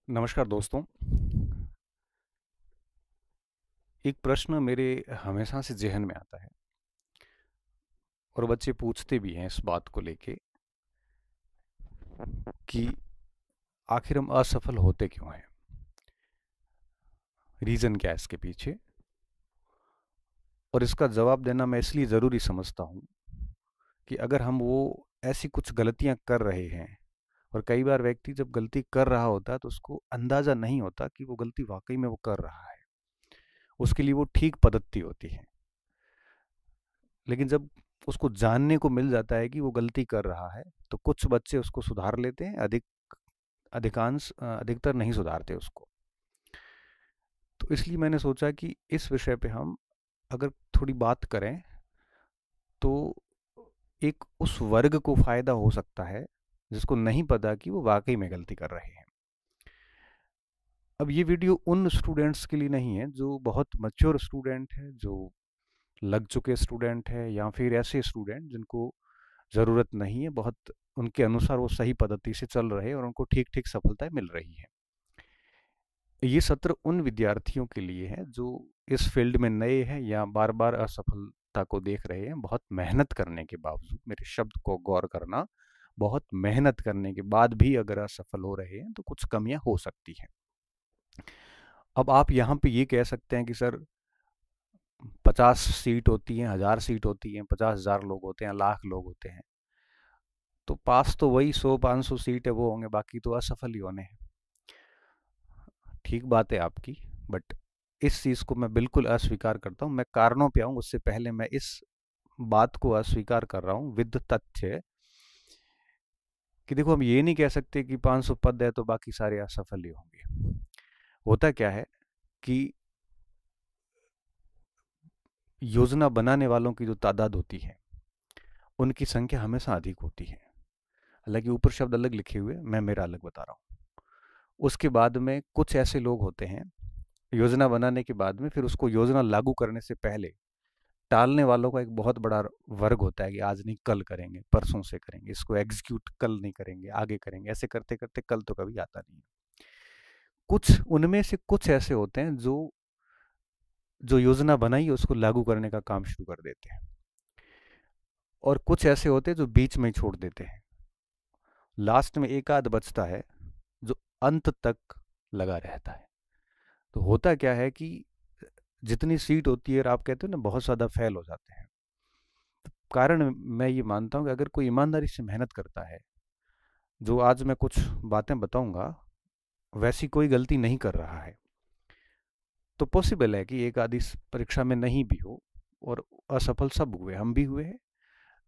नमस्कार दोस्तों। एक प्रश्न मेरे हमेशा से ज़हन में आता है और बच्चे पूछते भी हैं इस बात को लेके कि आखिर हम असफल होते क्यों हैं? रीज़न क्या है इसके पीछे? और इसका जवाब देना मैं इसलिए ज़रूरी समझता हूँ कि अगर हम वो ऐसी कुछ गलतियाँ कर रहे हैं, और कई बार व्यक्ति जब गलती कर रहा होता है तो उसको अंदाज़ा नहीं होता कि वो गलती वाक़ई में वो कर रहा है। उसके लिए वो ठीक पद्धति होती है। लेकिन जब उसको जानने को मिल जाता है कि वो गलती कर रहा है, तो कुछ बच्चे उसको सुधार लेते हैं, अधिकतर नहीं सुधारते उसको। तो इसलिए मैंने सोचा कि इस विषय पे हम अगर थोड़ी बात करें तो एक उस वर्ग को फ़ायदा हो सकता है जिसको नहीं पता कि वो वाक़ई में गलती कर रहे हैं। अब ये वीडियो उन स्टूडेंट्स के लिए नहीं है जो बहुत मैच्योर स्टूडेंट हैं, जो लग चुके स्टूडेंट हैं, या फिर ऐसे स्टूडेंट जिनको ज़रूरत नहीं है, बहुत उनके अनुसार वो सही पद्धति से चल रहे हैं और उनको ठीक-ठीक सफलताएँ मिल रही हैं। ये सत्र उन विद्यार्थियों के लिए है जो इस फील्ड में नए हैं या बार-बार असफलता को देख रहे हैं। बहुत मेहनत करने के बावजूद, मेरे शब्द को गौर करना, बहुत मेहनत करने के बाद भी अगर असफल हो रहे हैं तो कुछ कमियाँ हो सकती हैं। अब आप यहाँ पे ये कह सकते हैं कि सर 50 सीट होती हैं, 1000 सीट होती हैं, 50,000 लोग होते हैं, लाख लोग होते हैं। तो पास तो वही 100-500 सीट है वो होंगे, बाकी तो असफल ही होने हैं। ठीक बात है आपकी, बट इस चीज़ को मैं बिल्कुल अस्वीकार करता हूँ। मैं कारणों पे आऊँ उससे पहले मैं इस बात को अस्वीकार कर रहा हूँ विद तथ्य कि देखो, हम ये नहीं कह सकते कि 500 पद है तो बाकी सारे असफल ही होंगे। होता क्या है कि योजना बनाने वालों की जो तादाद होती है उनकी संख्या हमेशा अधिक होती है। हालांकि ऊपर शब्द अलग लिखे हुए, मैं मेरा अलग बता रहा हूँ। उसके बाद में कुछ ऐसे लोग होते हैं, योजना बनाने के बाद में फिर उसको योजना लागू करने से पहले टालने वालों का एक बहुत बड़ा वर्ग होता है कि आज नहीं कल करेंगे, परसों से करेंगे, इसको एग्जीक्यूट कल नहीं करेंगे, आगे करेंगे। ऐसे करते करते कल तो कभी आता नहीं है। कुछ उनमें से कुछ ऐसे होते हैं जो जो योजना बनाई है उसको लागू करने का काम शुरू कर देते हैं, और कुछ ऐसे होते हैं जो बीच में ही छोड़ देते हैं। लास्ट में एक आध बचता है जो अंत तक लगा रहता है। तो होता क्या है कि जितनी सीट होती है, और आप कहते हो ना बहुत ज़्यादा फेल हो जाते हैं, कारण मैं ये मानता हूँ कि अगर कोई ईमानदारी से मेहनत करता है, जो आज मैं कुछ बातें बताऊंगा वैसी कोई गलती नहीं कर रहा है, तो पॉसिबल है कि एक आधी परीक्षा में नहीं भी हो। और असफल सब हुए, हम भी हुए हैं।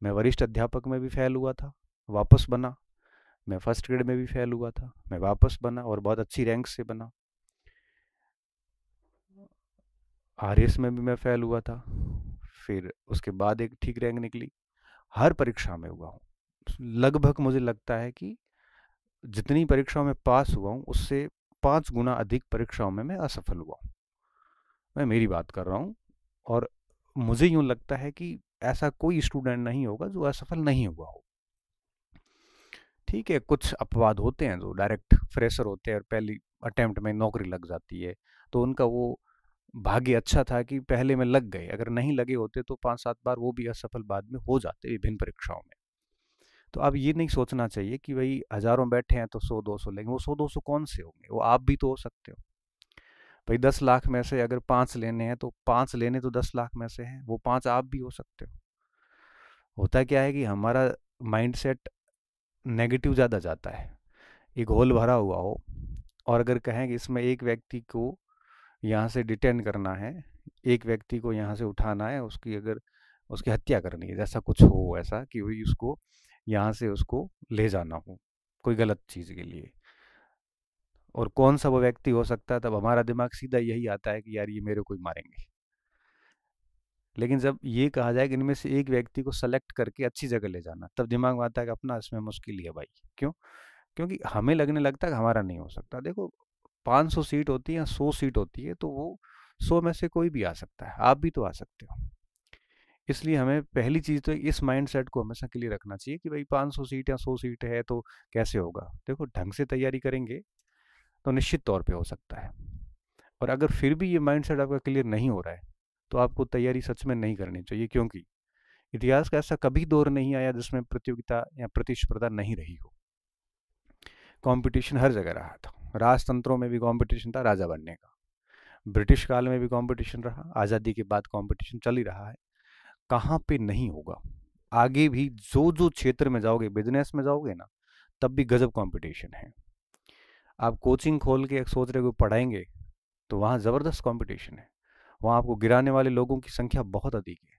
मैं वरिष्ठ अध्यापक में भी फेल हुआ था, वापस बना। मैं फर्स्ट ग्रेड में भी फेल हुआ था, मैं वापस बना और बहुत अच्छी रैंक से बना। आरएस में भी मैं फेल हुआ था, फिर उसके बाद एक ठीक रैंक निकली। हर परीक्षा में हुआ हूँ। लगभग मुझे लगता है कि जितनी परीक्षाओं में पास हुआ हूँ उससे 5 गुना अधिक परीक्षाओं में मैं असफल हुआ हूँ। मैं मेरी बात कर रहा हूँ। और मुझे यूँ लगता है कि ऐसा कोई स्टूडेंट नहीं होगा जो असफल नहीं हुआ हो। ठीक है, कुछ अपवाद होते हैं जो डायरेक्ट फ्रेशर होते हैं और पहली अटेम्प्ट में नौकरी लग जाती है, तो उनका वो भाग्य अच्छा था कि पहले में लग गए। अगर नहीं लगे होते तो 5-7 बार वो भी असफल बाद में हो जाते विभिन्न परीक्षाओं में। तो अब ये नहीं सोचना चाहिए कि भाई हज़ारों बैठे हैं तो 100-200 लेंगे। वो 100-200 कौन से होंगे? वो आप भी तो हो सकते हो। भाई 10 लाख में से अगर 5 लेने हैं तो 5 लेने तो 10 लाख में से हैं, वो 5 आप भी हो सकते हो। होता क्या है कि हमारा माइंडसेट नेगेटिव ज़्यादा जाता है। एक होल भरा हुआ हो, और अगर कहें कि इसमें एक व्यक्ति को यहाँ से डिटेन करना है, एक व्यक्ति को यहाँ से उठाना है, उसकी अगर उसकी हत्या करनी है, जैसा कुछ हो, ऐसा कि वही उसको यहाँ से उसको ले जाना हो कोई गलत चीज़ के लिए, और कौन सा वो व्यक्ति हो सकता है, तब हमारा दिमाग सीधा यही आता है कि यार ये मेरे को ही मारेंगे। लेकिन जब ये कहा जाए कि इनमें से एक व्यक्ति को सेलेक्ट करके अच्छी जगह ले जाना, तब दिमाग में आता है कि अपना इसमें मुश्किल ही है भाई। क्यों? क्योंकि हमें लगने लगता है कि हमारा नहीं हो सकता। देखो, 500 सीट होती है या 100 सीट होती है, तो वो 100 में से कोई भी आ सकता है, आप भी तो आ सकते हो। इसलिए हमें पहली चीज़ तो इस माइंडसेट को हमेशा क्लियर रखना चाहिए कि भाई 500 सीट या 100 सीट है तो कैसे होगा। देखो, ढंग से तैयारी करेंगे तो निश्चित तौर पे हो सकता है। और अगर फिर भी ये माइंडसेट आपका क्लियर नहीं हो रहा है, तो आपको तैयारी सच में नहीं करनी चाहिए, क्योंकि इतिहास का ऐसा कभी दौर नहीं आया जिसमें प्रतियोगिता या प्रतिस्पर्धा नहीं रही हो। कंपटीशन हर जगह रहा था। राजतंत्रों में भी कंपटीशन था राजा बनने का, ब्रिटिश काल में भी कंपटीशन रहा, आज़ादी के बाद कंपटीशन चल ही रहा है। कहाँ पे नहीं होगा? आगे भी जो जो क्षेत्र में जाओगे, बिजनेस में जाओगे ना, तब भी गजब कंपटीशन है। आप कोचिंग खोल के सोच रहे हो पढ़ाएंगे, तो वहाँ ज़बरदस्त कंपटीशन है। वहाँ आपको गिराने वाले लोगों की संख्या बहुत अधिक है।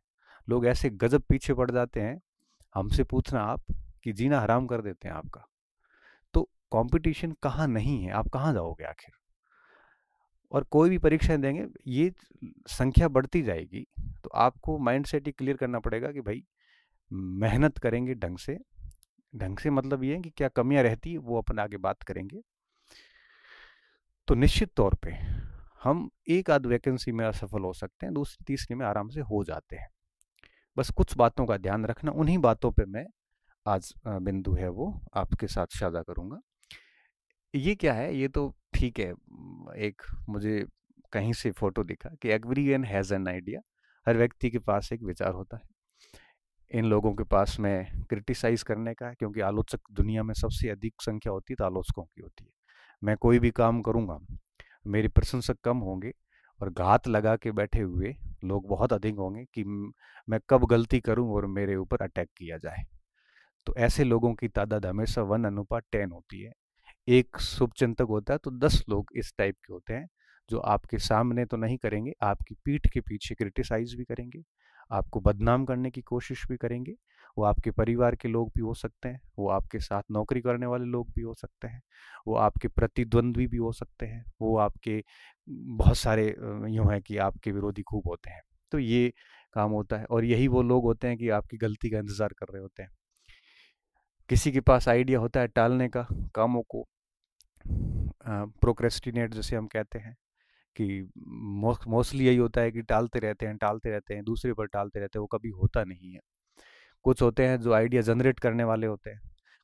लोग ऐसे गजब पीछे पड़ जाते हैं, हमसे पूछना आप, कि जीना हराम कर देते हैं आपका। तो कंपटीशन कहाँ नहीं है? आप कहाँ जाओगे आखिर? और कोई भी परीक्षाएं देंगे, ये संख्या बढ़ती जाएगी, तो आपको माइंड सेट ही क्लियर करना पड़ेगा कि भाई मेहनत करेंगे ढंग से। ढंग से मतलब ये है कि क्या कमियां रहती है वो अपन आगे बात करेंगे। तो निश्चित तौर पे हम एक आध वैकेंसी में असफल हो सकते हैं, दूसरी तीसरी में आराम से हो जाते हैं। बस कुछ बातों का ध्यान रखना, उन्हीं बातों पे मैं आज बिंदु है वो आपके साथ साझा करूंगा। ये क्या है? ये तो ठीक है, एक मुझे कहीं से फोटो दिखा कि एवरीवन हैज़ एन आइडिया। हर व्यक्ति के पास एक विचार होता है। इन लोगों के पास में क्रिटिसाइज करने का है, क्योंकि आलोचक दुनिया में सबसे अधिक संख्या होती है तो आलोचकों की होती है। मैं कोई भी काम करूंगा, मेरे प्रशंसक कम होंगे और घात लगा के बैठे हुए लोग बहुत अधिक होंगे कि मैं कब गलती करूं और मेरे ऊपर अटैक किया जाए। तो ऐसे लोगों की तादाद हमेशा 1:10 होती है। एक शुभचिंतक होता है तो 10 लोग इस टाइप के होते हैं, जो आपके सामने तो नहीं करेंगे, आपकी पीठ के पीछे क्रिटिसाइज भी करेंगे, आपको बदनाम करने की कोशिश भी करेंगे। वो आपके परिवार के लोग भी हो सकते हैं, वो आपके साथ नौकरी करने वाले लोग भी हो सकते हैं, वो आपके प्रतिद्वंद्वी भी हो सकते हैं, वो आपके बहुत सारे यूँ है कि आपके विरोधी खूब होते हैं। तो ये काम होता है, और यही वो लोग होते हैं कि आपकी गलती का इंतज़ार कर रहे होते हैं। किसी के पास आइडिया होता है टालने का, कामों को प्रोक्रेस्टिनेट जैसे हम कहते हैं, कि मोस्टली यही होता है कि टालते रहते हैं, दूसरे पर टालते रहते हैं, वो कभी होता नहीं है। कुछ होते हैं जो आइडिया जनरेट करने वाले होते हैं,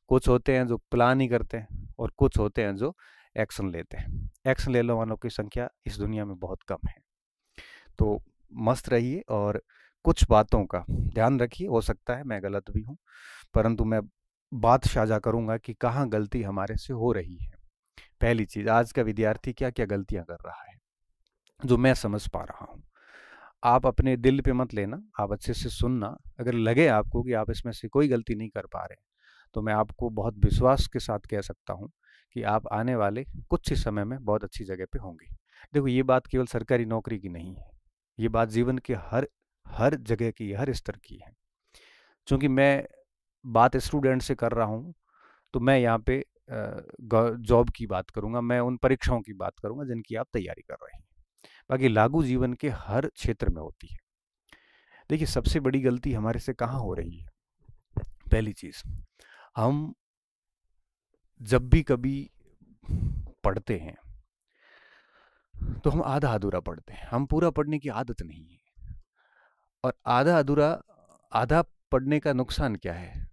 कुछ होते हैं जो प्लान ही करते हैं, और कुछ होते हैं जो एक्शन लेते हैं। एक्शन लेने वालों की संख्या इस दुनिया में बहुत कम है। तो मस्त रहिए और कुछ बातों का ध्यान रखिए। हो सकता है मैं गलत भी हूँ, परंतु मैं बात साझा करूंगा कि कहाँ गलती हमारे से हो रही है। पहली चीज, आज का विद्यार्थी क्या क्या गलतियां कर रहा है, जो मैं समझ पा रहा हूँ। आप अपने दिल पे मत लेना, आप अच्छे से सुनना। अगर लगे आपको कि आप इसमें से कोई गलती नहीं कर पा रहे, तो मैं आपको बहुत विश्वास के साथ कह सकता हूँ कि आप आने वाले कुछ ही समय में बहुत अच्छी जगह पे होंगे। देखो, ये बात केवल सरकारी नौकरी की नहीं है, ये बात जीवन के हर हर जगह की, हर स्तर की है। क्योंकि मैं बात स्टूडेंट से कर रहा हूँ, तो मैं यहाँ पे जॉब की बात करूंगा, मैं उन परीक्षाओं की बात करूंगा जिनकी आप तैयारी कर रहे हैं। बाकी लागू जीवन के हर क्षेत्र में होती है। देखिए, सबसे बड़ी गलती हमारे से कहाँ हो रही है? पहली चीज, हम जब भी कभी पढ़ते हैं, तो हम आधा अधूरा पढ़ते हैं, हम पूरा पढ़ने की आदत नहीं है। और आधा अधूरा, आधा पढ़ने का नुकसान क्या है?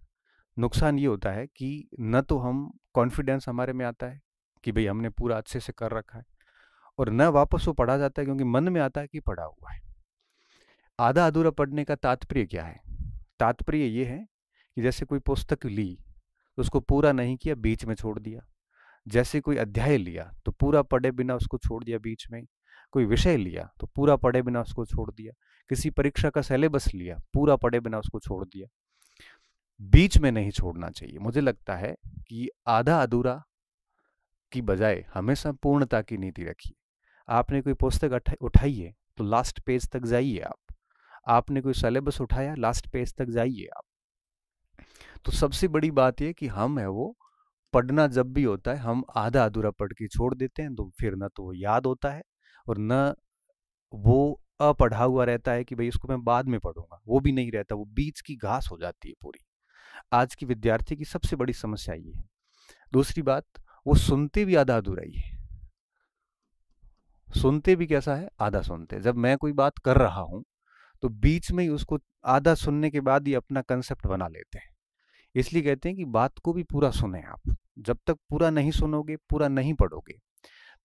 नुकसान ये होता है कि न तो हम कॉन्फिडेंस हमारे में आता है कि भाई हमने पूरा अच्छे से कर रखा है, और न वापस वो पढ़ा जाता है क्योंकि मन में आता है कि पढ़ा हुआ है। आधा अधूरा पढ़ने का तात्पर्य क्या है? तात्पर्य ये है कि जैसे कोई पुस्तक ली, तो उसको पूरा नहीं किया, बीच में छोड़ दिया। जैसे कोई अध्याय लिया तो पूरा पढ़े बिना उसको छोड़ दिया बीच में। कोई विषय लिया तो पूरा पढ़े बिना उसको छोड़ दिया। किसी परीक्षा का सिलेबस लिया, पूरा पढ़े बिना उसको छोड़ दिया। बीच में नहीं छोड़ना चाहिए। मुझे लगता है कि आधा अधूरा की बजाय हमेशा पूर्णता की नीति रखिए। आपने कोई पुस्तक उठाई है तो लास्ट पेज तक जाइए आप। आपने कोई सिलेबस उठाया, लास्ट पेज तक जाइए आप। तो सबसे बड़ी बात यह कि हम है वो पढ़ना जब भी होता है, हम आधा अधूरा पढ़ के छोड़ देते हैं, तो फिर ना तो वो याद होता है, और न वो अपढ़ा हुआ रहता है कि भाई इसको मैं बाद में पढ़ूंगा, वो भी नहीं रहता, वो बीच की घास हो जाती है पूरी। आज की विद्यार्थी की सबसे बड़ी समस्या ये है। दूसरी बात, वो सुनते भी आधा अधूरा ही है। सुनते भी कैसा है? आधा सुनते। जब मैं कोई बात कर रहा हूं, तो बीच में ही उसको आधा सुनने के बाद ही अपना कंसेप्ट बना लेते हैं। इसलिए कहते हैं कि बात को भी पूरा सुने आप। जब तक पूरा नहीं सुनोगे, पूरा नहीं पढ़ोगे,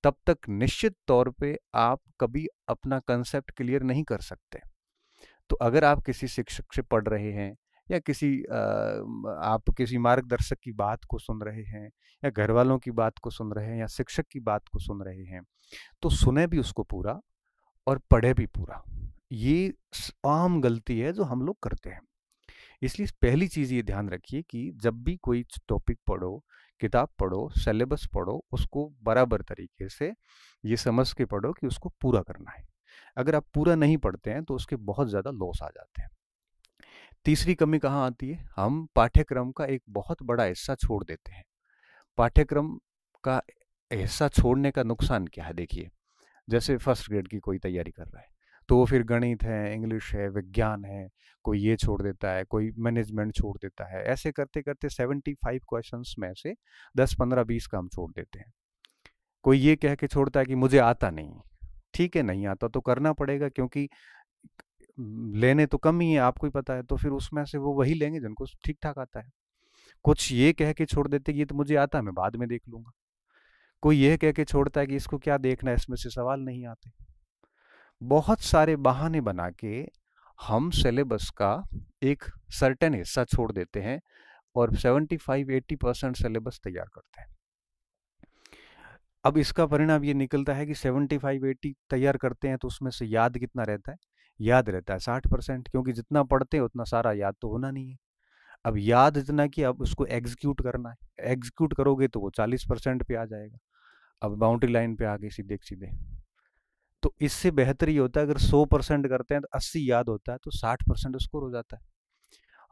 तब तक निश्चित तौर पे आप कभी अपना कंसेप्ट क्लियर नहीं कर सकते। तो अगर आप किसी शिक्षक से पढ़ रहे हैं या आप किसी मार्गदर्शक की बात को सुन रहे हैं या घर वालों की बात को सुन रहे हैं या शिक्षक की बात को सुन रहे हैं, तो सुने भी उसको पूरा और पढ़े भी पूरा। ये आम गलती है जो हम लोग करते हैं। इसलिए पहली चीज़ ये ध्यान रखिए कि जब भी कोई टॉपिक पढ़ो, किताब पढ़ो, सिलेबस पढ़ो, उसको बराबर तरीके से ये समझ के पढ़ो कि उसको पूरा करना है। अगर आप पूरा नहीं पढ़ते हैं तो उसके बहुत ज़्यादा लॉस आ जाते हैं। तीसरी कमी कहाँ आती है? हम पाठ्यक्रम का एक बहुत बड़ा हिस्सा छोड़ देते हैं। पाठ्यक्रम का हिस्सा छोड़ने का नुकसान क्या है? देखिए, जैसे फर्स्ट ग्रेड की कोई तैयारी कर रहा है, तो वो फिर गणित है, इंग्लिश है, विज्ञान है, कोई ये छोड़ देता है, कोई मैनेजमेंट छोड़ देता है। ऐसे करते करते 75 क्वेश्चंस में से 10 15 20 का हम छोड़ देते हैं। कोई ये कह के छोड़ता है कि मुझे आता नहीं। ठीक है, नहीं आता तो करना पड़ेगा, क्योंकि लेने तो कम ही है, आपको ही पता है। तो फिर उसमें से वो वही लेंगे जिनको ठीक ठाक आता है। कुछ ये कह के छोड़ देते कि ये तो मुझे आता है, मैं बाद में देख लूंगा। कोई यह कह के छोड़ता है कि इसको क्या देखना है, इसमें से सवाल नहीं आते। बहुत सारे बहाने बना के हम सिलेबस का एक सर्टेन हिस्सा छोड़ देते हैं और 75-80% सिलेबस तैयार करते हैं। अब इसका परिणाम ये निकलता है कि 75-80 तैयार करते हैं तो उसमें से याद कितना रहता है? याद रहता है 60%, क्योंकि जितना पढ़ते हैं उतना सारा याद तो होना नहीं है। अब याद इतना कि अब उसको एग्जीक्यूट करना है। एग्जीक्यूट करोगे तो वो 40% पे आ जाएगा। अब बाउंड्री लाइन पे आ गई सीधे सीधे। तो इससे बेहतर ये होता है, अगर 100% करते हैं तो 80 याद होता है, तो 60% स्कोर हो जाता है।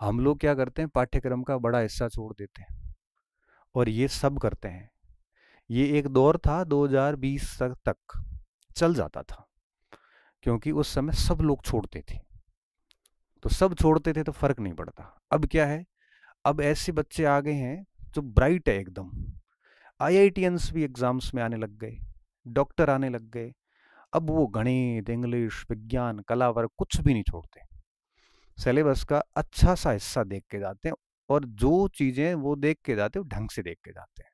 हम लोग क्या करते हैं? पाठ्यक्रम का बड़ा हिस्सा छोड़ देते हैं, और ये सब करते हैं। ये एक दौर था 2020 तक चल जाता था, क्योंकि उस समय सब लोग छोड़ते थे। तो सब छोड़ते थे तो फर्क नहीं पड़ता। अब क्या है? अब ऐसे बच्चे आ गए हैं जो ब्राइट है एकदम। आईआईटीएंस भी एग्जाम्स में आने लग गए, डॉक्टर आने लग गए। अब वो गणित, इंग्लिश, विज्ञान, कला वर्ग कुछ भी नहीं छोड़ते। सिलेबस का अच्छा सा हिस्सा देख के जाते हैं, और जो चीजें वो देख के जाते हैं वो ढंग से देख के जाते हैं।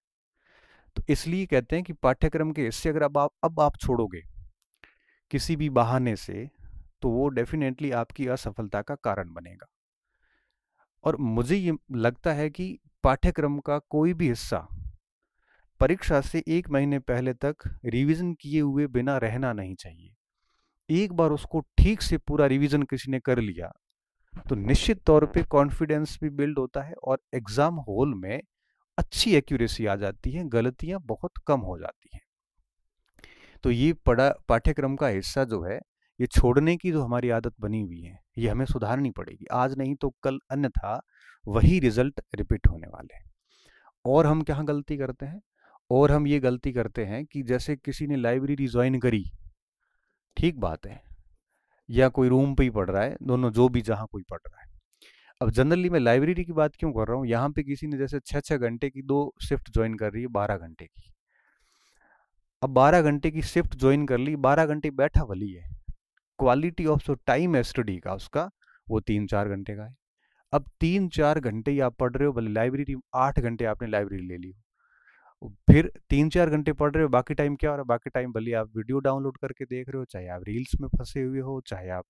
तो इसलिए कहते हैं कि पाठ्यक्रम के हिस्से अगर अब आप छोड़ोगे किसी भी बहाने से, तो वो डेफिनेटली आपकी असफलता का कारण बनेगा। और मुझे ये लगता है कि पाठ्यक्रम का कोई भी हिस्सा परीक्षा से 1 महीने पहले तक रिवीजन किए हुए बिना रहना नहीं चाहिए। एक बार उसको ठीक से पूरा रिवीजन किसी ने कर लिया तो निश्चित तौर पे कॉन्फिडेंस भी बिल्ड होता है, और एग्जाम हॉल में अच्छी एक्यूरेसी आ जाती है, गलतियां बहुत कम हो जाती हैं। तो ये पढ़ा पाठ्यक्रम का हिस्सा जो है, ये छोड़ने की जो हमारी आदत बनी हुई है, ये हमें सुधारनी पड़ेगी आज नहीं तो कल, अन्यथा वही रिजल्ट रिपीट होने वाले हैं। और हम क्या गलती करते हैं? और हम ये गलती करते हैं कि जैसे किसी ने लाइब्रेरी ज्वाइन करी, ठीक बात है, या कोई रूम पे ही पढ़ रहा है, दोनों जो भी जहाँ कोई पढ़ रहा है। अब जनरली मैं लाइब्रेरी की बात क्यों कर रहा हूँ? यहाँ पे किसी ने जैसे 6-6 घंटे की 2 शिफ्ट ज्वाइन कर रही है, 12 घंटे की। अब 12 घंटे की शिफ्ट ज्वाइन कर ली, 12 घंटे बैठा भली है, क्वालिटी ऑफ जो टाइम है स्टडी का उसका, वो 3-4 घंटे का है। अब 3-4 घंटे ही आप पढ़ रहे हो, भले लाइब्रेरी 8 घंटे आपने लाइब्रेरी ले ली, फिर 3-4 घंटे पढ़ रहे हो, बाकी टाइम क्या हो रहा है? बाकी टाइम भले आप वीडियो डाउनलोड करके देख रहे हो, चाहे आप रील्स में फंसे हुए हो, चाहे आप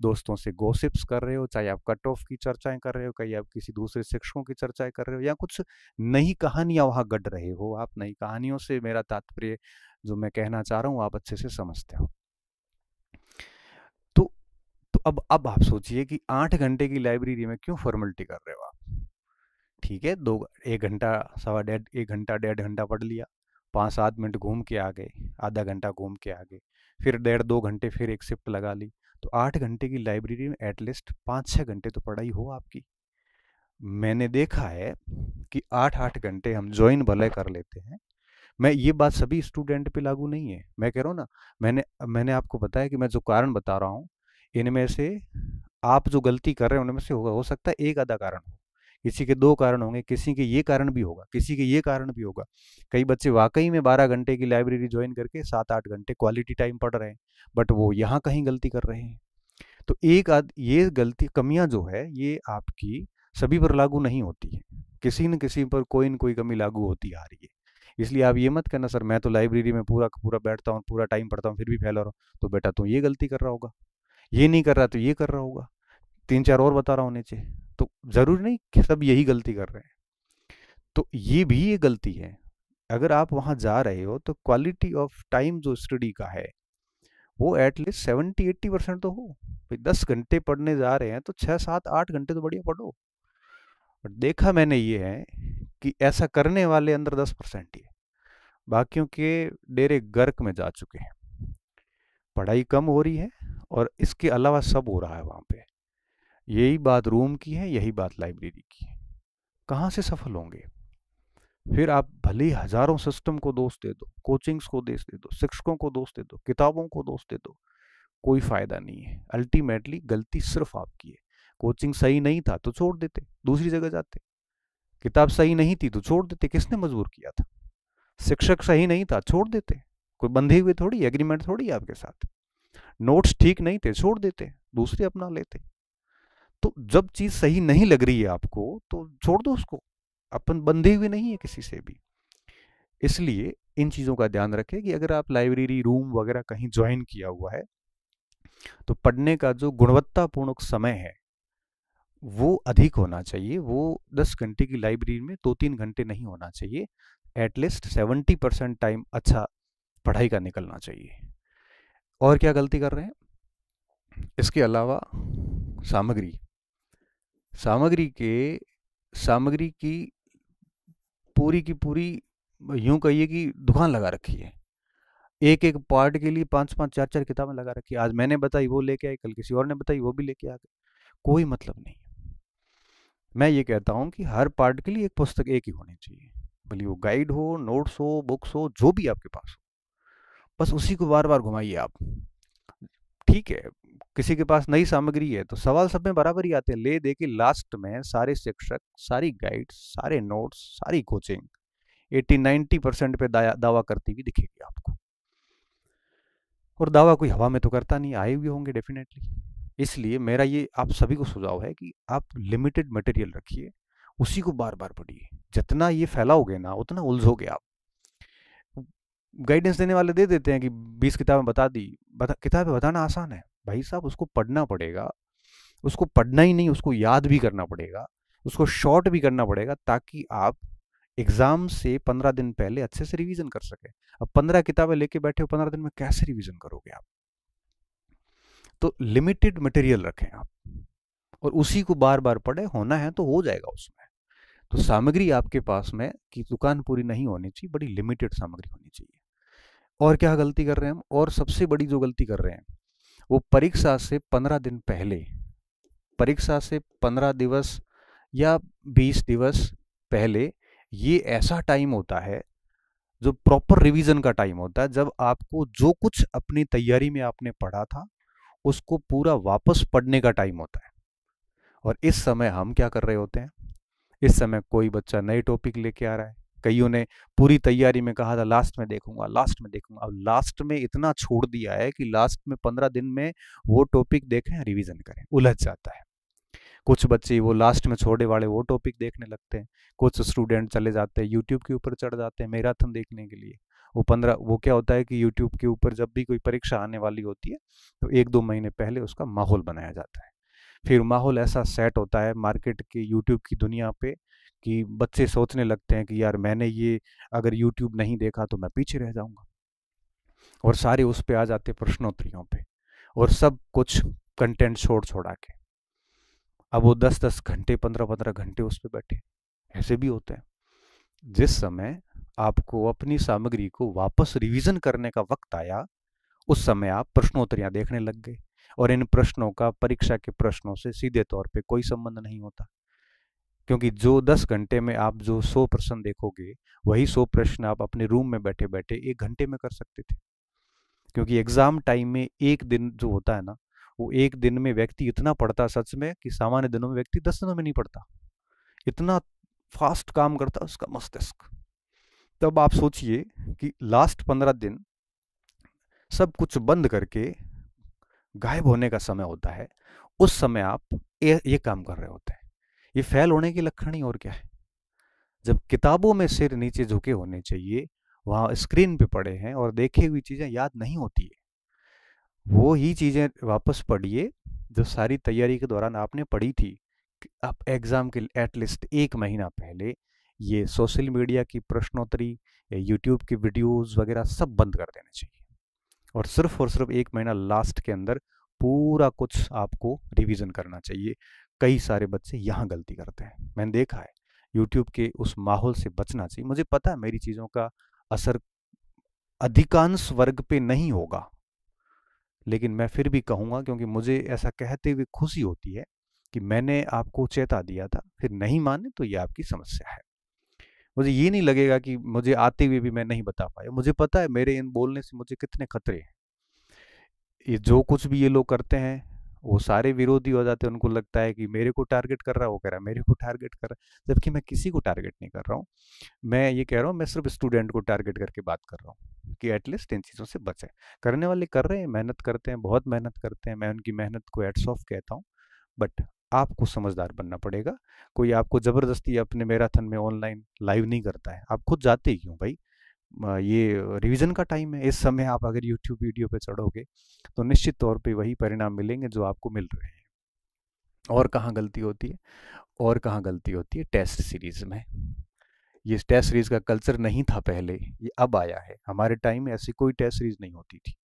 दोस्तों से गॉसिप्स कर रहे हो, चाहे आप कट ऑफ की चर्चाएं कर रहे हो, कहीं आप किसी दूसरे शिक्षकों की चर्चाएं कर रहे हो, या कुछ नई कहानियां वहां गढ़ रहे हो। आप नई कहानियों से मेरा तात्पर्य, जो मैं कहना चाह रहा हूँ, आप अच्छे से समझते हो। तो तो अब आप सोचिए कि 8 घंटे की लाइब्रेरी में क्यों फॉर्मेलिटी कर रहे हो आप? ठीक है, 1 घंटा, 1.5 घंटा 1.5 घंटा पढ़ लिया, 5-7 मिनट घूम के आ गए, आधा घंटा घूम के आ गए, फिर 1.5-2 घंटे फिर एक शिफ्ट लगा ली। तो 8 घंटे की लाइब्रेरी में एटलीस्ट 5-6 घंटे तो पढ़ाई हो आपकी। मैंने देखा है कि 8-8 घंटे हम ज्वाइन भले कर लेते हैं। मैं ये बात सभी स्टूडेंट पे लागू नहीं है, मैं कह रहा हूँ ना। मैंने मैंने आपको बताया कि मैं जो कारण बता रहा हूँ, इनमें से आप जो गलती कर रहे हैं उनमें से होगा, हो सकता है एक आधा कारण हो, किसी के 2 कारण होंगे, किसी के ये कारण भी होगा, किसी के ये कारण भी होगा। कई बच्चे वाकई में 12 घंटे की लाइब्रेरी ज्वाइन करके 7-8 घंटे क्वालिटी टाइम पढ़ रहे हैं, बट वो यहाँ कहीं गलती कर रहे हैं। तो ये गलती, कमियां जो है, ये आपकी सभी पर लागू नहीं होती है, किसी न किसी पर कोई न कोई कमी लागू होती आ रही है। इसलिए आप ये मत कहना सर मैं तो लाइब्रेरी में पूरा पूरा बैठता हूँ, पूरा टाइम पढ़ता हूँ, फिर भी फेल हो रहा हूँ। तो बेटा तुम ये गलती कर रहा होगा, ये नहीं कर रहा तो ये कर रहा होगा, 3-4 और बता रहा हूँ नीचे। तो ज़रूरी नहीं कि सब यही गलती कर रहे हैं। तो ये भी ये गलती है। अगर आप वहाँ जा रहे हो तो क्वालिटी ऑफ टाइम जो स्टडी का है वो एटलीस्ट 70-80% तो हो। भाई 10 घंटे पढ़ने जा रहे हैं तो 6-7-8 घंटे तो बढ़िया पढ़ो। और देखा मैंने ये है कि ऐसा करने वाले अंदर 10% ही है, बाकियों के डेरे गर्क में जा चुके हैं। पढ़ाई कम हो रही है और इसके अलावा सब हो रहा है वहाँ पे। यही बात रूम की है, यही बात लाइब्रेरी की है। कहाँ से सफल होंगे? फिर आप भले ही हजारों सिस्टम को दोष दे दो, कोचिंग्स को दोष दे दो, शिक्षकों को दोष दे दो, किताबों को दोष दे दो, कोई फायदा नहीं है। अल्टीमेटली गलती सिर्फ आपकी है। कोचिंग सही नहीं था तो छोड़ देते, दूसरी जगह जाते। किताब सही नहीं थी तो छोड़ देते, किसने मजबूर किया था? शिक्षक सही नहीं था, छोड़ देते। कोई बंधे हुए थोड़ी, एग्रीमेंट थोड़ी है आपके साथ। नोट्स ठीक नहीं थे, छोड़ देते, दूसरे अपना लेते। तो जब चीज सही नहीं लग रही है आपको तो छोड़ दो उसको। अपन बंधे हुए नहीं है किसी से भी। इसलिए इन चीजों का ध्यान रखें कि अगर आप लाइब्रेरी रूम वगैरह कहीं ज्वाइन किया हुआ है तो पढ़ने का जो गुणवत्तापूर्ण समय है वो अधिक होना चाहिए। वो 10 घंटे की लाइब्रेरी में 2-3 घंटे नहीं होना चाहिए। एटलीस्ट 70% टाइम अच्छा पढ़ाई का निकलना चाहिए। और क्या गलती कर रहे हैं इसके अलावा? सामग्री। सामग्री के सामग्री की पूरी यूं कहिए कि दुकान लगा रखी है। एक एक पार्ट के लिए 5-5 4-4 किताबें लगा रखी है। आज मैंने बताई वो लेके आई, कल किसी और ने बताई वो भी लेके आ गए। कोई मतलब नहीं। मैं ये कहता हूँ कि हर पार्ट के लिए एक पुस्तक एक ही होनी चाहिए। भले वो गाइड हो, नोट्स हो, बुक्स हो, जो भी आपके पास हो, बस उसी को बार बार घुमाइए आप। ठीक है, किसी के पास नई सामग्री है तो सवाल सब में बराबर ही आते हैं। ले दे के लास्ट में सारे शिक्षक, सारी गाइड्स, सारे नोट्स, सारी कोचिंग 80-90% पे दावा करती हुई दिखेगी आपको। और दावा कोई हवा में तो करता नहीं, आए हुए होंगे डेफिनेटली। इसलिए मेरा ये आप सभी को सुझाव है कि आप लिमिटेड मटेरियल रखिए, उसी को बार बार पढ़िए। जितना ये फैलाओगे ना उतना उलझोगे आप। गाइडेंस देने वाले दे देते हैं कि 20 किताबें बता दी। किताबें बताना आसान है भाई साहब, उसको पढ़ना पड़ेगा। उसको पढ़ना ही नहीं, उसको याद भी करना पड़ेगा, उसको शॉर्ट भी करना पड़ेगा, ताकि आप एग्जाम से 15 दिन पहले अच्छे से रिवीजन कर सके। अब 15 किताबें लेके बैठे हो, 15 दिन में कैसे रिवीजन करोगे आप? तो लिमिटेड मटेरियल रखें आप और उसी को बार बार पढ़े। होना है तो हो जाएगा उसमें। तो सामग्री आपके पास में कि दुकान पूरी नहीं होनी चाहिए, बड़ी लिमिटेड सामग्री होनी चाहिए। और क्या गलती कर रहे हैं हम? और सबसे बड़ी जो गलती कर रहे हैं वो परीक्षा से 15 दिन पहले, परीक्षा से 15 दिवस या 20 दिवस पहले, ये ऐसा टाइम होता है जो प्रॉपर रिवीजन का टाइम होता है, जब आपको जो कुछ अपनी तैयारी में आपने पढ़ा था उसको पूरा वापस पढ़ने का टाइम होता है। और इस समय हम क्या कर रहे होते हैं? इस समय कोई बच्चा नए टॉपिक लेके आ रहा है, कईयों ने पूरी तैयारी में कहा था लास्ट में देखूंगा, लास्ट में देखूंगा। अब लास्ट में इतना छोड़ दिया है कि लास्ट में 15 दिन में वो टॉपिक देखें, रिवीजन करें, उलझ जाता है। कुछ बच्चे वो लास्ट में छोड़े वाले वो टॉपिक देखने लगते हैं। कुछ स्टूडेंट चले जाते हैं यूट्यूब के ऊपर, चढ़ जाते हैं मैराथन देखने के लिए। वो क्या होता है कि यूट्यूब के ऊपर जब भी कोई परीक्षा आने वाली होती है तो 1-2 महीने पहले उसका माहौल बनाया जाता है। फिर माहौल ऐसा सेट होता है मार्केट के, यूट्यूब की दुनिया पे, कि बच्चे सोचने लगते हैं कि यार मैंने ये अगर यूट्यूब नहीं देखा तो मैं पीछे रह जाऊंगा। और सारे उस पे आ जाते प्रश्नोत्तरियों पे, और सब कुछ कंटेंट छोड़ छोड़ा के। अब वो 10-10 घंटे, 15-15 घंटे उस पर बैठे। ऐसे भी होते हैं। जिस समय आपको अपनी सामग्री को वापस रिवीजन करने का वक्त आया, उस समय आप प्रश्नोत्तरियां देखने लग गए। और इन प्रश्नों का परीक्षा के प्रश्नों से सीधे तौर पे कोई संबंध नहीं होता, क्योंकि जो 10 घंटे में आप जो 100 प्रश्न देखोगे, वही 100 प्रश्न आप अपने रूम में बैठे बैठे 1 घंटे में कर सकते थे। क्योंकि एग्जाम टाइम में एक दिन जो होता है ना, वो एक दिन में व्यक्ति इतना पढ़ता सच में कि सामान्य दिनों में व्यक्ति 10 दिनों में नहीं पढ़ता। इतना फास्ट काम करता उसका मस्तिष्क। तब आप सोचिए कि लास्ट 15 दिन सब कुछ बंद करके गायब होने का समय होता है, उस समय आप ये काम कर रहे होते हैं। ये फेल होने के लक्षण ही और क्या है? जब किताबों में सिर नीचे झुके होने चाहिए, वहाँ स्क्रीन पे पढ़े हैं और देखी हुई चीज़ें याद नहीं होती है। वो ही चीज़ें वापस पढ़िए जो सारी तैयारी के दौरान आपने पढ़ी थी। आप एग्ज़ाम के एटलीस्ट 1 महीना पहले ये सोशल मीडिया की प्रश्नोत्तरी या यूट्यूब की वीडियोज़ वगैरह सब बंद कर देने चाहिए। और सिर्फ 1 महीना लास्ट के अंदर पूरा कुछ आपको रिवीजन करना चाहिए। कई सारे बच्चे यहाँ गलती करते हैं, मैंने देखा है। यूट्यूब के उस माहौल से बचना चाहिए। मुझे पता है मेरी चीज़ों का असर अधिकांश वर्ग पे नहीं होगा, लेकिन मैं फिर भी कहूँगा क्योंकि मुझे ऐसा कहते हुए खुशी होती है कि मैंने आपको चेता दिया था, फिर नहीं माने तो ये आपकी समस्या है। मुझे ये नहीं लगेगा कि मुझे आते हुए भी मैं नहीं बता पाया। मुझे पता है मेरे इन बोलने से मुझे कितने खतरे हैं। ये जो कुछ भी ये लोग करते हैं, वो सारे विरोधी हो जाते हैं। उनको लगता है कि मेरे को टारगेट कर रहा है, वो कह रहा है मेरे को टारगेट कर रहा है, जबकि मैं किसी को टारगेट नहीं कर रहा हूँ। मैं ये कह रहा हूँ, मैं सिर्फ स्टूडेंट को टारगेट करके बात कर रहा हूँ कि एटलीस्ट इन चीज़ों से बचें। करने वाले कर रहे हैं, मेहनत करते हैं, बहुत मेहनत करते हैं, मैं उनकी मेहनत को हैट्स ऑफ कहता हूँ। बट आपको समझदार बनना पड़ेगा। कोई आपको ज़बरदस्ती अपने मैराथन में ऑनलाइन लाइव नहीं करता है, आप खुद जाते ही क्यों भाई। ये रिवीजन का टाइम है, इस समय आप अगर यूट्यूब वीडियो पे चढ़ोगे तो निश्चित तौर पे वही परिणाम मिलेंगे जो आपको मिल रहे हैं। और कहाँ गलती होती है, और कहाँ गलती होती है, टेस्ट सीरीज में। ये टेस्ट सीरीज का कल्चर नहीं था पहले, ये अब आया है। हमारे टाइम में ऐसी कोई टेस्ट सीरीज नहीं होती थी।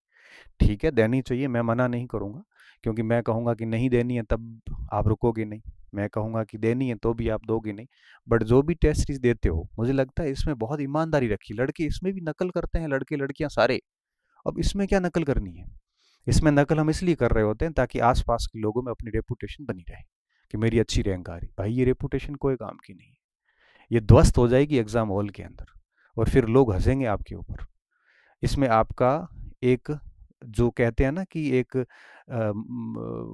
ठीक है, देनी चाहिए, मैं मना नहीं करूँगा, क्योंकि मैं कहूँगा कि नहीं देनी है तब आप रुकोगे नहीं, मैं कहूँगा कि देनी है तो भी आप दोगे नहीं। बट जो भी टेस्ट सीरीज देते हो, मुझे लगता है इसमें बहुत ईमानदारी रखी। लड़के इसमें भी नकल करते हैं, लड़के लड़कियां सारे। अब इसमें क्या नकल करनी है। इसमें नकल हम इसलिए कर रहे होते हैं ताकि आसपास के लोगों में अपनी रेपुटेशन बनी रहे कि मेरी अच्छी रैंक आ रही। भाई ये रेपुटेशन कोई काम की नहीं है, ये ध्वस्त हो जाएगी एग्जाम हॉल के अंदर, और फिर लोग हंसेंगे आपके ऊपर। इसमें आपका एक, जो कहते हैं ना कि एक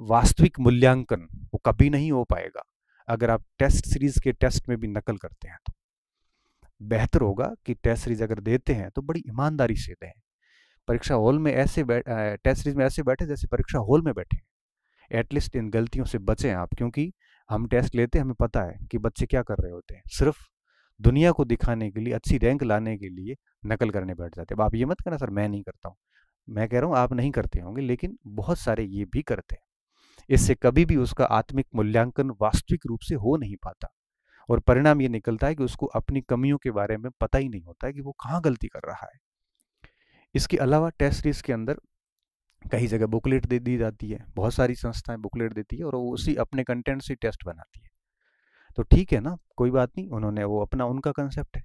वास्तविक मूल्यांकन, वो कभी नहीं हो पाएगा अगर आप टेस्ट सीरीज के टेस्ट में भी नकल करते हैं। तो बेहतर होगा कि टेस्ट सीरीज अगर देते हैं तो बड़ी ईमानदारी से दें। परीक्षा हॉल में ऐसे टेस्ट सीरीज में ऐसे बैठे जैसे परीक्षा हॉल में बैठे। एटलीस्ट इन गलतियों से बचें आप, क्योंकि हम टेस्ट लेते हैं, हमें पता है कि बच्चे क्या कर रहे होते हैं। सिर्फ दुनिया को दिखाने के लिए, अच्छी रैंक लाने के लिए नकल करने बैठ जाते हैं। अब आप ये मत कहना सर मैं नहीं करता हूँ, मैं कह रहा हूँ आप नहीं करते होंगे, लेकिन बहुत सारे ये भी करते हैं। इससे कभी भी उसका आत्मिक मूल्यांकन वास्तविक रूप से हो नहीं पाता, और परिणाम ये निकलता है कि उसको अपनी कमियों के बारे में पता ही नहीं होता है कि वो कहाँ गलती कर रहा है। इसके अलावा टेस्ट सीरीज के अंदर कई जगह बुकलेट दे दी जाती है, बहुत सारी संस्थाएं बुकलेट देती है और वो उसी अपने कंटेंट से टेस्ट बनाती है। तो ठीक है ना, कोई बात नहीं, उन्होंने वो अपना उनका कंसेप्ट है।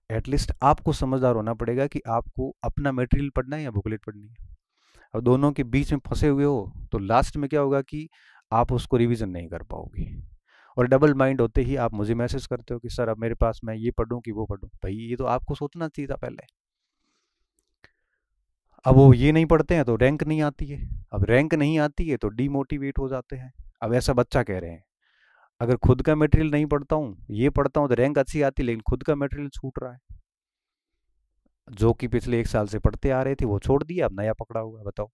एटलीस्ट आपको समझदार होना पड़ेगा कि आपको अपना मटेरियल पढ़ना है या बुकलेट पढ़नी है। और दोनों के बीच में फंसे हुए हो तो लास्ट में क्या होगा कि आप उसको रिवीजन नहीं कर पाओगे। और डबल माइंड होते ही आप मुझे मैसेज करते हो कि सर अब मेरे पास मैं ये पढ़ूं कि वो पढ़ूं। भाई ये तो आपको सोचना चाहिए था पहले। अब वो ये नहीं पढ़ते हैं तो रैंक नहीं आती है, अब रैंक नहीं आती है तो डीमोटिवेट हो जाते हैं। अब ऐसा बच्चा कह रहे हैं, अगर खुद का मटेरियल नहीं पढ़ता हूँ, ये पढ़ता हूँ तो रैंक अच्छी आती, लेकिन खुद का मटेरियल छूट रहा है। जो कि पिछले 1 साल से पढ़ते आ रहे थे वो छोड़ दिया, अब नया पकड़ा हुआ है, बताओ।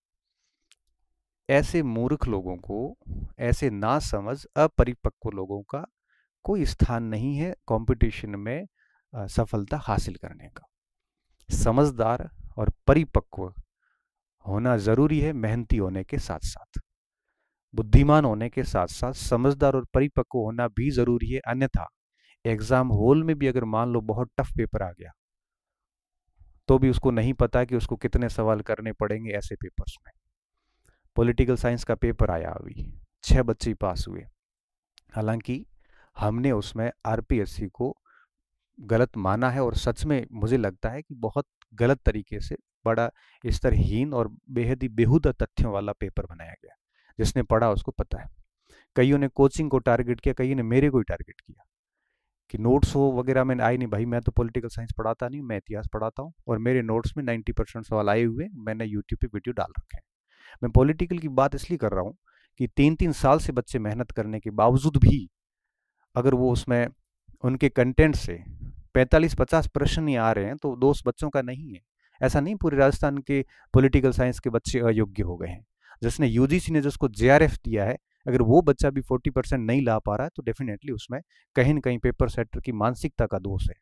ऐसे मूर्ख लोगों को, ऐसे नासमझ अपरिपक्व लोगों का कोई स्थान नहीं है कंपटीशन में सफलता हासिल करने का। समझदार और परिपक्व होना जरूरी है, मेहनती होने के साथ साथ, बुद्धिमान होने के साथ साथ समझदार और परिपक्व होना भी जरूरी है। अन्यथा एग्जाम हॉल में भी अगर मान लो बहुत टफ पेपर आ गया, तो भी उसको नहीं पता कि उसको कितने सवाल करने पड़ेंगे ऐसे पेपर्स में। पॉलिटिकल साइंस का पेपर आया अभी, 6 बच्चे पास हुए, हालांकि हमने उसमें आरपीएससी को गलत माना है, और सच में मुझे लगता है कि बहुत गलत तरीके से, बड़ा स्तरहीन और बेहद ही बेहुदा तथ्यों वाला पेपर बनाया गया। जिसने पढ़ा उसको पता है। कईयों ने कोचिंग को टारगेट किया, कईयों ने मेरे को ही टारगेट किया कि नोट्स हो वगैरह में आई नहीं। भाई मैं तो पॉलिटिकल साइंस पढ़ाता नहीं, मैं इतिहास पढ़ाता हूँ, और मेरे नोट्स में 90% सवाल आए हुए, मैंने यूट्यूब पे वीडियो डाल रखे हैं। मैं पॉलिटिकल की बात इसलिए कर रहा हूँ कि 3-3 साल से बच्चे मेहनत करने के बावजूद भी अगर वो उसमें उनके कंटेंट से 45-50 प्रश्न ही आ रहे हैं तो दोष बच्चों का नहीं है। ऐसा नहीं पूरे राजस्थान के पॉलिटिकल साइंस के बच्चे अयोग्य हो गए हैं। जिसने यूजीसी ने जिसको जेआरएफ दिया है, अगर वो बच्चा भी 40% नहीं ला पा रहा है तो डेफिनेटली उसमें कहीं न कहीं पेपर सेटर की मानसिकता का दोष है।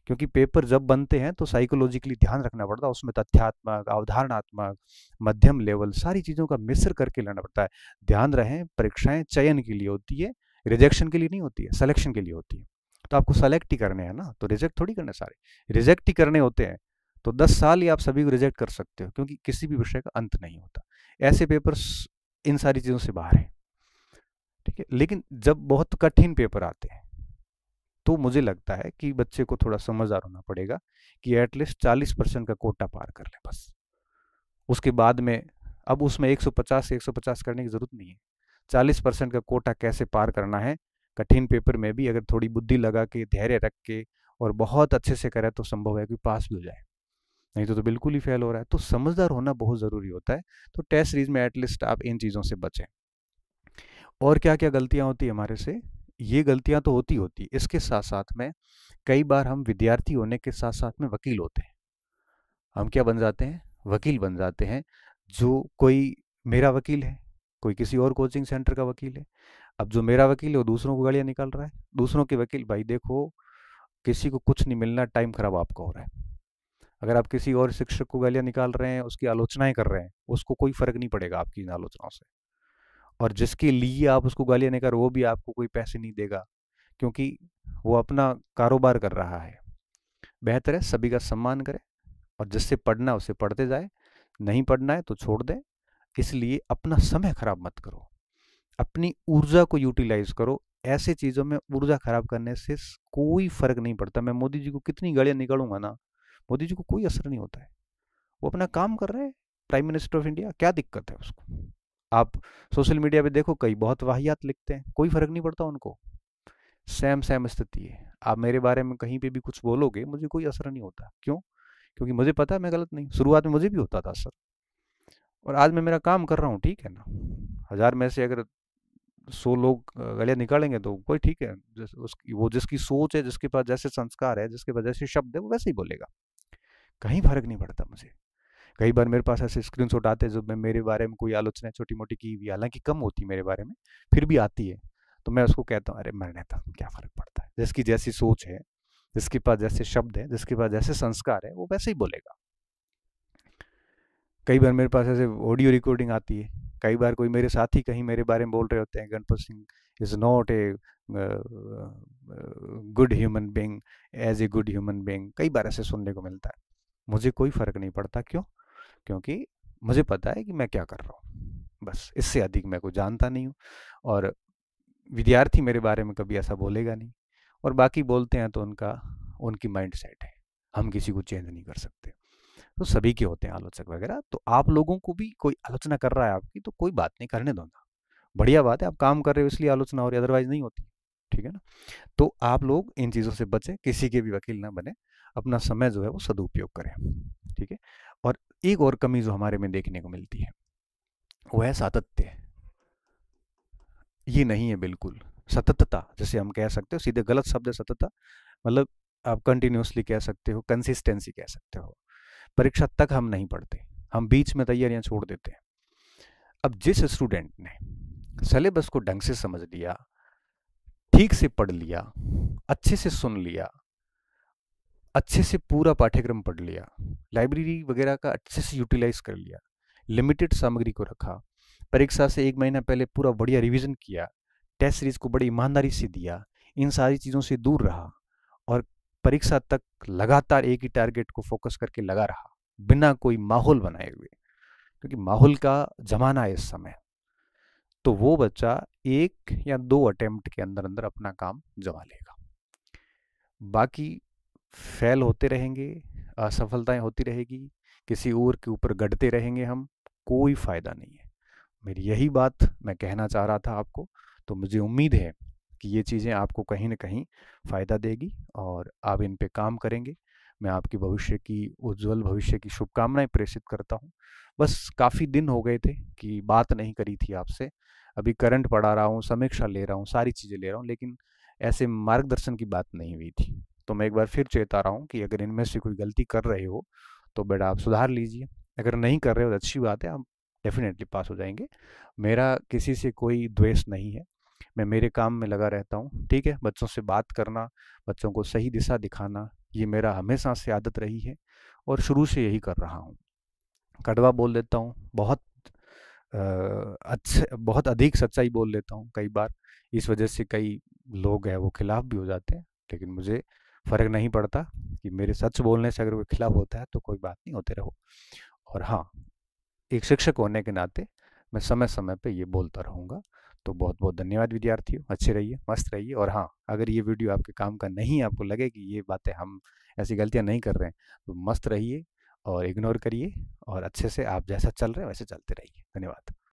क्योंकि पेपर जब बनते हैं तो साइकोलॉजिकली ध्यान रखना पड़ता है, उसमें तथ्यात्मक, अवधारणात्मक, मध्यम लेवल सारी चीज़ों का मिश्र करके लेना पड़ता है। ध्यान रहे, परीक्षाएं चयन के लिए होती है, रिजेक्शन के लिए नहीं होती है, सिलेक्शन के लिए होती है। तो आपको सेलेक्ट ही करने हैं ना, तो रिजेक्ट थोड़ी करने सारे, रिजेक्ट ही करने होते हैं। तो 10 साल ही आप सभी को रिजेक्ट कर सकते हो, क्योंकि किसी भी विषय का अंत नहीं होता। ऐसे पेपर्स इन सारी चीज़ों से बाहर है, ठीक है। लेकिन जब बहुत कठिन पेपर आते हैं तो मुझे लगता है कि बच्चे को थोड़ा समझदार होना पड़ेगा कि एटलीस्ट 40% का कोटा पार कर ले बस। उसके बाद में अब उसमें 150 से 150 करने की जरूरत नहीं है। 40% का कोटा कैसे पार करना है, कठिन पेपर में भी अगर थोड़ी बुद्धि लगा के, धैर्य रख के और बहुत अच्छे से करे तो संभव है कि पास भी हो जाए, नहीं तो बिल्कुल ही फेल हो रहा है। तो समझदार होना बहुत जरूरी होता है। तो टेस्ट सीरीज में एटलीस्ट आप इन चीज़ों से बचें। और क्या क्या गलतियां होती है हमारे से, ये गलतियां तो होती होती, इसके साथ साथ में कई बार हम विद्यार्थी होने के साथ साथ में वकील होते हैं। हम क्या बन जाते हैं, वकील बन जाते हैं। जो कोई मेरा वकील है, कोई किसी और कोचिंग सेंटर का वकील है। अब जो मेरा वकील है वो दूसरों को गालियां निकाल रहा है। दूसरों के वकील, भाई देखो, किसी को कुछ नहीं मिलना, टाइम खराब आपका हो रहा है। अगर आप किसी और शिक्षक को गालियां निकाल रहे हैं, उसकी आलोचनाएं कर रहे हैं, उसको कोई फर्क नहीं पड़ेगा आपकी इन आलोचनाओं से। और जिसके लिए आप उसको गालियां नहीं कर, वो भी आपको कोई पैसे नहीं देगा, क्योंकि वो अपना कारोबार कर रहा है। बेहतर है सभी का सम्मान करें, और जिससे पढ़ना है उसे पढ़ते जाए, नहीं पढ़ना है तो छोड़ दें। इसलिए अपना समय खराब मत करो, अपनी ऊर्जा को यूटिलाइज करो। ऐसे चीज़ों में ऊर्जा खराब करने से कोई फर्क नहीं पड़ता। मैं मोदी जी को कितनी गालियां निकालूंगा ना, मोदी जी को कोई असर नहीं होता है। वो अपना काम कर रहे हैं, प्राइम मिनिस्टर ऑफ इंडिया, क्या दिक्कत है उसको। आप सोशल मीडिया पे देखो, कई बहुत वाहियात लिखते हैं, कोई फर्क नहीं पड़ता उनको। सेम सेम स्थिति है। आप मेरे बारे में कहीं पे भी कुछ बोलोगे, मुझे कोई असर नहीं होता। क्यों? क्योंकि मुझे पता है मैं गलत नहीं। शुरुआत में मुझे भी होता था असर, और आज मैं मेरा काम कर रहा हूँ, ठीक है ना। 1000 में से अगर 100 लोग गालियाँ निकालेंगे तो कोई ठीक है। उसकी वो जिसकी सोच है, जिसके पास जैसे संस्कार है, जिसके पास जैसे शब्द है, वो वैसे ही बोलेगा। कहीं फर्क नहीं पड़ता मुझे। कई बार मेरे पास ऐसे स्क्रीनशॉट आते हैं, जब मैं मेरे बारे में कोई आलोचना छोटी मोटी की हुई, हालांकि कम होती मेरे बारे में, फिर भी आती है, तो मैं उसको कहता हूँ, अरे मरने था, क्या फर्क पड़ता है। जिसकी जैसी सोच है, जिसके पास जैसे शब्द है, जिसके पास जैसे संस्कार है, वो वैसे ही बोलेगा। कई बार मेरे पास ऐसे ऑडियो रिकॉर्डिंग आती है। कई बार कोई मेरे साथी कहीं मेरे बारे में बोल रहे होते हैं, Ganpat Singh is not a good human being, as a good human being, कई बार ऐसे सुनने को मिलता है। मुझे कोई फर्क नहीं पड़ता। क्यों? क्योंकि मुझे पता है कि मैं क्या कर रहा हूँ, बस इससे अधिक मैं कोई जानता नहीं हूँ। और विद्यार्थी मेरे बारे में कभी ऐसा बोलेगा नहीं। और बाकी बोलते हैं तो उनका, उनकी माइंड सेट है, हम किसी को चेंज नहीं कर सकते। तो सभी के होते हैं आलोचक वगैरह। तो आप लोगों को भी कोई आलोचना कर रहा है आपकी, तो कोई बात नहीं, करने दो ना। बढ़िया बात है, आप काम कर रहे हो इसलिए आलोचना हो रही है, अदरवाइज नहीं होती। ठीक है ना। तो आप लोग इन चीज़ों से बचें, किसी के भी वकील ना बने, अपना समय जो है वो सदुपयोग करें। ठीक है। और एक और कमी जो हमारे में देखने को मिलती है, वो है सातत्य। ये नहीं है बिल्कुल। सततता जैसे हम कह सकते हो, सीधे गलत शब्द है सततता। मतलब आप कंटिन्यूसली कह सकते हो, कंसिस्टेंसी कह सकते हो। परीक्षा तक हम नहीं पढ़ते, हम बीच में तैयारियां छोड़ देते हैं। अब जिस स्टूडेंट ने सिलेबस को ढंग से समझ लिया, ठीक से पढ़ लिया, अच्छे से सुन लिया, अच्छे से पूरा पाठ्यक्रम पढ़ लिया, लाइब्रेरी वगैरह का अच्छे से यूटिलाइज कर लिया, लिमिटेड सामग्री को रखा, परीक्षा से 1 महीना पहले पूरा बढ़िया रिवीजन किया, टेस्ट सीरीज को बड़ी ईमानदारी से दिया, इन सारी चीज़ों से दूर रहा, और परीक्षा तक लगातार एक ही टारगेट को फोकस करके लगा रहा, बिना कोई माहौल बनाए हुए, क्योंकि माहौल का जमाना है इस समय, तो वो बच्चा 1 या 2 अटेम्प्ट के अंदर अंदर अपना काम जमा लेगा। बाकी फेल होते रहेंगे, असफलताएं होती रहेगी, किसी और के ऊपर गढ़ते रहेंगे हम, कोई फायदा नहीं है। मेरी यही बात मैं कहना चाह रहा था आपको। तो मुझे उम्मीद है कि ये चीज़ें आपको कहीं ना कहीं फ़ायदा देगी और आप इन पे काम करेंगे। मैं आपके भविष्य की, उज्जवल भविष्य की शुभकामनाएं प्रेषित करता हूँ। बस काफ़ी दिन हो गए थे कि बात नहीं करी थी आपसे। अभी करंट पढ़ा रहा हूँ, समीक्षा ले रहा हूँ, सारी चीज़ें ले रहा हूँ, लेकिन ऐसे मार्गदर्शन की बात नहीं हुई थी। तो मैं एक बार फिर चेता रहा हूँ कि अगर इनमें से कोई गलती कर रहे हो तो बेटा आप सुधार लीजिए। अगर नहीं कर रहे हो तो अच्छी बात है, आप डेफिनेटली पास हो जाएंगे। मेरा किसी से कोई द्वेष नहीं है, मैं मेरे काम में लगा रहता हूँ, ठीक है। बच्चों से बात करना, बच्चों को सही दिशा दिखाना, ये मेरा हमेशा से आदत रही है और शुरू से यही कर रहा हूँ। कड़वा बोल देता हूँ, बहुत अच्छे, बहुत अधिक सच्चाई बोल लेता हूँ कई बार। इस वजह से कई लोग हैं वो खिलाफ भी हो जाते हैं, लेकिन मुझे फ़र्क नहीं पड़ता कि मेरे सच बोलने से अगर कोई खिलाफ होता है तो कोई बात नहीं, होते रहो। और हाँ, एक शिक्षक होने के नाते मैं समय समय पे ये बोलता रहूँगा। तो बहुत बहुत धन्यवाद विद्यार्थियों, अच्छे रहिए, मस्त रहिए। और हाँ, अगर ये वीडियो आपके काम का नहीं, आपको लगे कि ये बातें हम ऐसी गलतियाँ नहीं कर रहे हैं, तो मस्त रहिए और इग्नोर करिए और अच्छे से आप जैसा चल रहे हैं वैसे चलते रहिए। धन्यवाद।